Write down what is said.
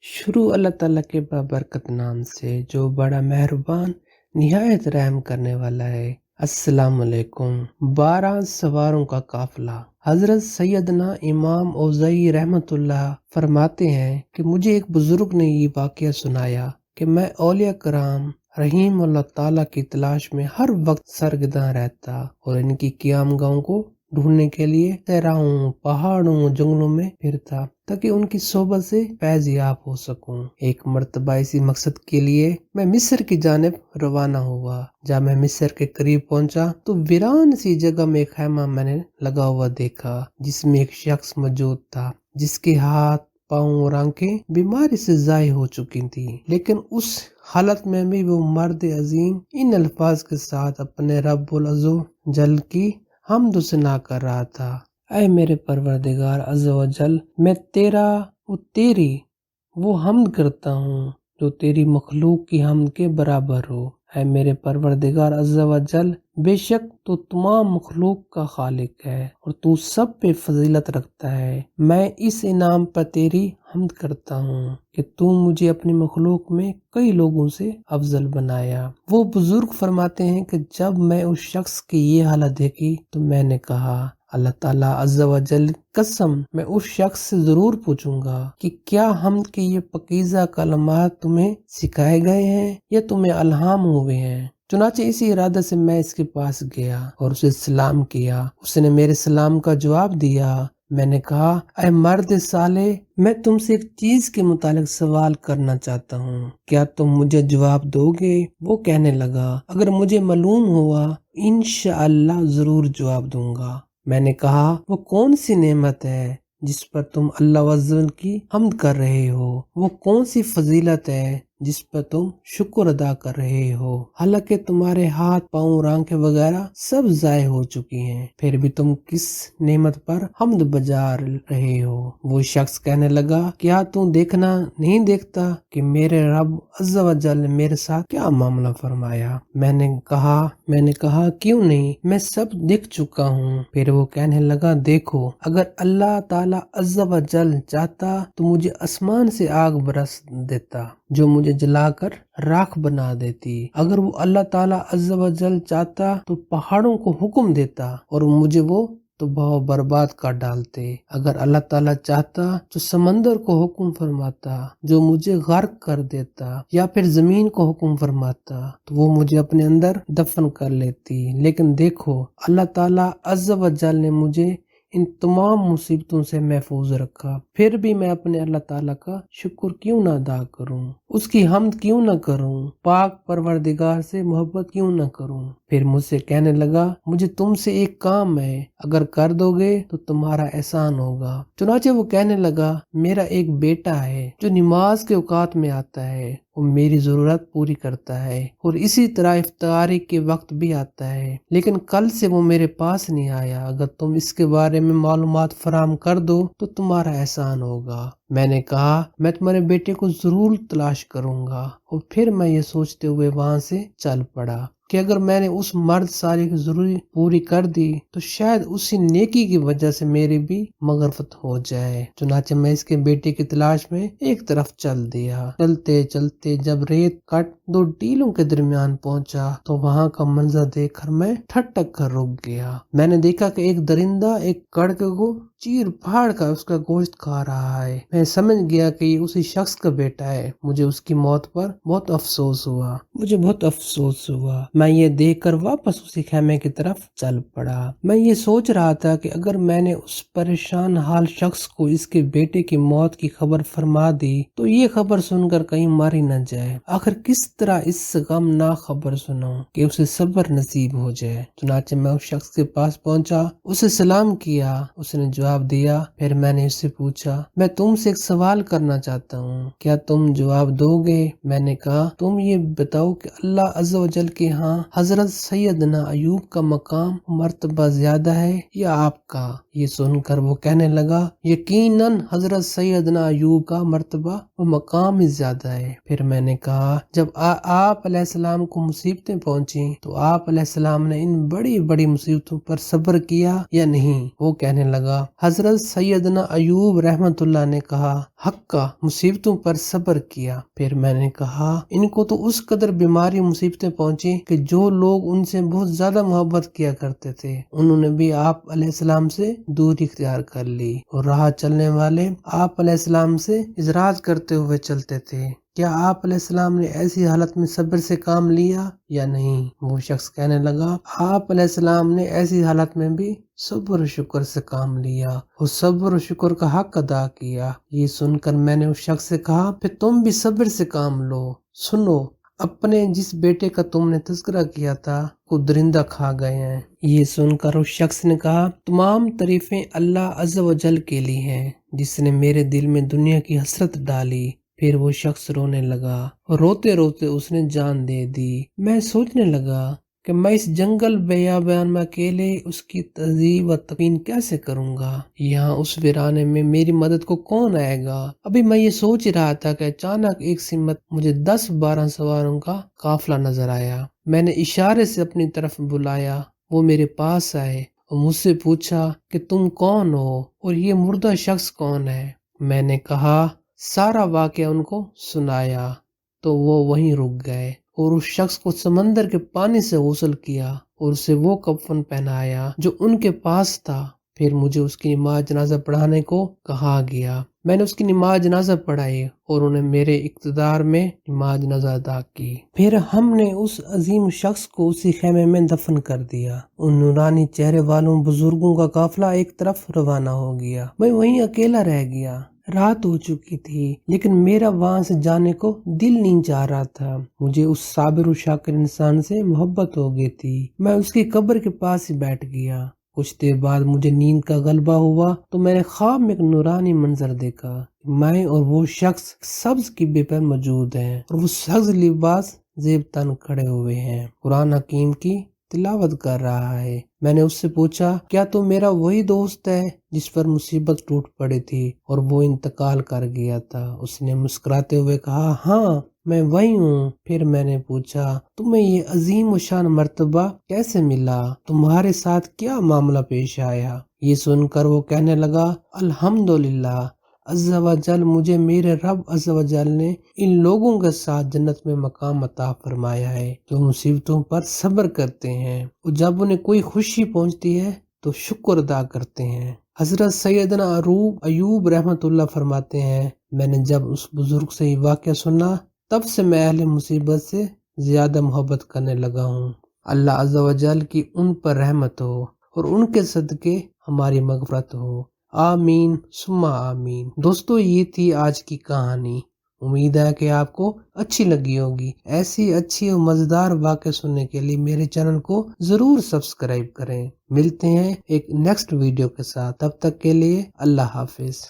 शुरू अल्लाह ताला के बाबरकत नाम से जो बड़ा मेहरबान निहायत रहम करने वाला है। अस्सलाम वालेकुम। 12 सवारों का काफिला। हजरत सैयदना इमाम औज़ई रहमतुल्लाह फरमाते हैं कि मुझे एक बुजुर्ग ने ये वाक़या सुनाया कि मैं औलिया कराम रहीम अल्लाह ताला की तलाश में हर वक्त सरगर्दा रहता और इनकी क़याम गाहों को ढूंढने के लिए सहराओं, पहाड़ों, जंगलों में फिरता ताकि उनकी सोबत से फैज़याब हो सकूं। एक मर्तबा इसी मकसद के लिए मैं मिस्र की जानिब रवाना हुआ। जब मैं मिस्र के करीब पहुंचा तो वीरान सी जगह में एक खैमा मैंने लगा हुआ देखा जिसमें एक शख्स मौजूद था जिसके हाथ, पाँव और आंखें बीमारी से ज़ाय हो चुकी थी, लेकिन उस हालत में भी वो मर्द अजीम इन अल्फाज के साथ अपने रब्बुल अज़्ज़ो जल की हमद सना कर रहा था। ऐ मेरे परवरदिगार अज़्ज़ व जल, मैं तेरा वो तेरी वो हमद करता हूँ जो तेरी मखलूक की हमद के बराबर हो। ऐ मेरे परवरदिगार अज़्ज़ व जल, बेशक तू तमाम मखलूक का खालिक है और तू सब पे फजीलत रखता है। मैं इस इनाम पर तेरी हमद करता हूँ कि तू मुझे अपनी मखलूक में कई लोगों से अफजल बनाया। वो बुजुर्ग फरमाते हैं कि जब मैं उस शख्स की ये हालत देखी तो मैंने कहा, अल्लाह ताला अज़्ज़ व जल कसम, मैं उस शख्स से जरूर पूछूंगा कि क्या हमद के ये पकीज़ा कलमात तुम्हें सिखाए गए हैं या तुम्हें अल्हाम हुए हैं। चुनाचे इसी इरादे से मैं इसके पास गया और उसे सलाम किया। उसने मेरे सलाम का जवाब दिया। मैंने कहा, ऐ मर्द साले, मैं तुमसे एक चीज के मुतालिक सवाल करना चाहता हूँ, क्या तुम मुझे जवाब दोगे। वो कहने लगा, अगर मुझे मालूम हुआ इंशाअल्लाह जरूर जवाब दूंगा। मैंने कहा, वो कौन सी नेमत है जिस पर तुम अल्लाह वज़्ज़ल की हमद कर रहे हो। वो कौन सी फजीलत है जिस पर तुम शुक्र अदा कर रहे हो, हालांकि तुम्हारे हाथ, पाँव और आंखें वगैरह सब ज़ाय हो चुकी हैं, फिर भी तुम किस नेमत पर हमद बजा रहे हो। वो शख्स कहने लगा, क्या तू देखना नहीं देखता कि मेरे रब अज़्ज़ व जल ने मेरे साथ क्या मामला फरमाया। मैंने कहा क्यों नहीं, मैं सब देख चुका हूँ। फिर वो कहने लगा, देखो, अगर अल्लाह ताला अज़्ज़ व जल चाहता तो मुझे आसमान से आग बरस देता जो मुझे जलाकर राख बना देती। अगर वो अल्लाह ताला अज़्ज़ व जल चाहता तो पहाड़ों को हुक्म देता और मुझे वो तो बहुत बर्बाद कर डालते। अगर अल्लाह ताला चाहता तो समंदर को हुक्म फरमाता जो मुझे गर्क कर देता, या फिर जमीन को हुक्म फरमाता तो वो मुझे अपने अंदर दफन कर लेती। लेकिन देखो, अल्लाह ताला अज़्ज़ व जल ने मुझे इन तमाम मुसीबतों से महफूज रखा, फिर भी मैं अपने अल्लाह ताला का शुक्र क्यों ना अदा करूं, उसकी हमद क्यों ना करूं, पाक परवरदिगार से मोहब्बत क्यों ना करूं। फिर मुझसे कहने लगा, मुझे तुमसे एक काम है, अगर कर दोगे तो तुम्हारा एहसान होगा। चुनाचे वो कहने लगा, मेरा एक बेटा है जो नमाज के औकात में आता है, वो मेरी जरूरत पूरी करता है और इसी तरह इफ्तारी के वक्त भी आता है, लेकिन कल से वो मेरे पास नहीं आया। अगर तुम इसके बारे में मालूमात फराम कर दो तो तुम्हारा एहसान होगा। मैंने कहा, मैं तुम्हारे बेटे को जरूर तलाश करूंगा। और फिर मैं ये सोचते हुए वहां से चल पड़ा कि अगर मैंने उस मर्द साले की जरूरी पूरी कर दी तो शायद उसी नेकी की वजह से मेरी भी मगरफत हो जाए। चुनाचे मैं इसके बेटे की तलाश में एक तरफ चल दिया। चलते चलते जब रेत कट 2 टीलों के दरमियान पहुंचा तो वहां का मंजर देखकर मैं ठटक कर रुक गया। मैंने देखा कि एक दरिंदा एक कड़के को चीर फाड़ कर उसका गोश्त खा रहा है। मैं समझ गया कि ये उसी शख्स का बेटा है। मुझे उसकी मौत पर बहुत अफसोस हुआ। मैं ये देखकर वापस उसी खेमे की तरफ चल पड़ा। मैं ये सोच रहा था कि अगर मैंने उस परेशान हाल शख्स को इसके बेटे की मौत की खबर फरमा दी तो ये खबर सुनकर कहीं मर ही न जाए। आखिर किस तरह इस गमनाक खबर सुनाऊं कि उसे सब्र नसीब हो जाए। चुनाचे मैं उस शख्स के पास पहुंचा, उसे सलाम किया। उसने जवाब दिया। फिर मैंने उससे पूछा, मैं तुमसे एक सवाल करना चाहता हूँ, क्या तुम जवाब दोगे। मैंने कहा, तुम ये बताओ कि अल्लाह अज़्ज़ व जल के यहाँ हजरत सैयदना अयूब का मकाम मर्तबा ज्यादा है या आपका, یہ سن کر وہ کہنے لگا یقیناً حضرت سیدنا ایوب کا مرتبہ و مقام ہی زیادہ ہے۔ پھر میں نے کہا جب آپ علیہ السلام کو مصیبتیں پہنچیں تو آپ علیہ السلام نے ان بڑی بڑی مصیبتوں پر صبر کیا یا نہیں؟ وہ کہنے لگا حضرت سیدنا ایوب رحمت اللہ نے کہا حقا مصیبتوں پر صبر کیا۔ پھر میں نے کہا ان کو تو اس قدر بیماری مصیبتیں پہنچی کہ جو لوگ ان سے بہت زیادہ محبت کیا کرتے تھے انہوں نے بھی آپ علیہ السلام سے دوری اختیار کر لی، اور راہ چلنے والے آپ علیہ السلام سے اعراض کرتے ہوئے چلتے تھے۔ کیا آپ علیہ السلام نے ایسی حالت میں صبر سے کام لیا یا نہیں؟ وہ شخص کہنے لگا آپ علیہ السلام نے ایسی حالت میں بھی صبر و شکر سے کام لیا اور صبر و شکر کا حق ادا کیا۔ یہ سن کر میں نے اس شخص سے کہا پھر تم بھی صبر سے کام لو۔ سنو، اپنے جس بیٹے کا تم نے تذکرہ کیا تھا وہ درندہ کھا گئے ہیں۔ یہ سن کر اس شخص نے کہا تمام تعریفیں اللہ عز و جل کے لیے ہیں جس نے میرے دل میں دنیا کی حسرت ڈالی۔ پھر وہ شخص رونے لگا اور روتے روتے اس نے جان دے دی۔ میں سوچنے لگا کہ میں اس جنگل بیابان میں اکیلے اس کی تہذیب و تکفین کیسے کروں گا؟ یہاں اس ویرانے میں میری مدد کو کون آئے گا؟ ابھی میں یہ سوچ رہا تھا کہ اچانک ایک سمت مجھے 10-12 سواروں کا قافلہ نظر آیا۔ میں نے اشارے سے اپنی طرف بلایا، وہ میرے پاس آئے اور مجھ سے پوچھا کہ تم کون ہو اور یہ مردہ شخص کون ہے؟ میں نے کہا سارا واقعہ ان کو سنایا تو وہ وہیں رک گئے اور اس شخص کو سمندر کے پانی سے غسل کیا اور اسے وہ کفن پہنایا جو ان کے پاس تھا۔ پھر مجھے اس کی نماز جنازہ پڑھانے کو کہا گیا۔ میں نے اس کی نماز جنازہ پڑھائی اور انہیں میرے اقتدار میں نماز جنازہ ادا کی۔ پھر ہم نے اس عظیم شخص کو اسی خیمے میں دفن کر دیا۔ ان نورانی چہرے والوں بزرگوں کا قافلہ ایک طرف روانہ ہو گیا، میں وہیں اکیلا رہ گیا۔ رات ہو چکی تھی لیکن میرا وہاں سے جانے کو دل نہیں چاہ رہا تھا۔ مجھے اس صابر و شاکر انسان سے محبت ہو گئی تھی۔ میں اس کی قبر کے پاس ہی بیٹھ گیا۔ کچھ دیر بعد مجھے نیند کا غلبہ ہوا تو میں نے خواب میں ایک نورانی منظر دیکھا۔ میں اور وہ شخص سبز قبے پر موجود ہیں اور وہ سبز لباس زیب تن کھڑے ہوئے ہیں، قرآن حکیم کی تلاوت کر رہا ہے۔ میں نے اس سے پوچھا کیا تو میرا وہی دوست ہے جس پر مصیبت ٹوٹ پڑی تھی اور وہ انتقال کر گیا تھا؟ اس نے مسکراتے ہوئے کہا ہاں میں وہی ہوں۔ پھر میں نے پوچھا تمہیں یہ عظیم و شان مرتبہ کیسے ملا؟ تمہارے ساتھ کیا معاملہ پیش آیا؟ یہ سن کر وہ کہنے لگا الحمدللہ عز و جل، مجھے میرے رب عز و جل نے ان لوگوں کے ساتھ جنت میں مقام عطا فرمایا ہے جو مصیبتوں پر صبر کرتے ہیں اور جب انہیں کوئی خوشی پہنچتی ہے تو شکر ادا کرتے ہیں۔ حضرت سیدنا ایوب رحمت اللہ فرماتے ہیں میں نے جب اس بزرگ سے یہ واقعہ سنا تب سے میں اہل مصیبت سے زیادہ محبت کرنے لگا ہوں۔ اللہ عز و جل کی ان پر رحمت ہو اور ان کے صدقے ہماری مغفرت ہو، آمین ثم آمین۔ دوستو یہ تھی آج کی کہانی، امید ہے کہ آپ کو اچھی لگی ہوگی۔ ایسی اچھی اور مزیدار واقعے سننے کے لیے میرے چینل کو ضرور سبسکرائب کریں۔ ملتے ہیں ایک نیکسٹ ویڈیو کے ساتھ، تب تک کے لیے اللہ حافظ۔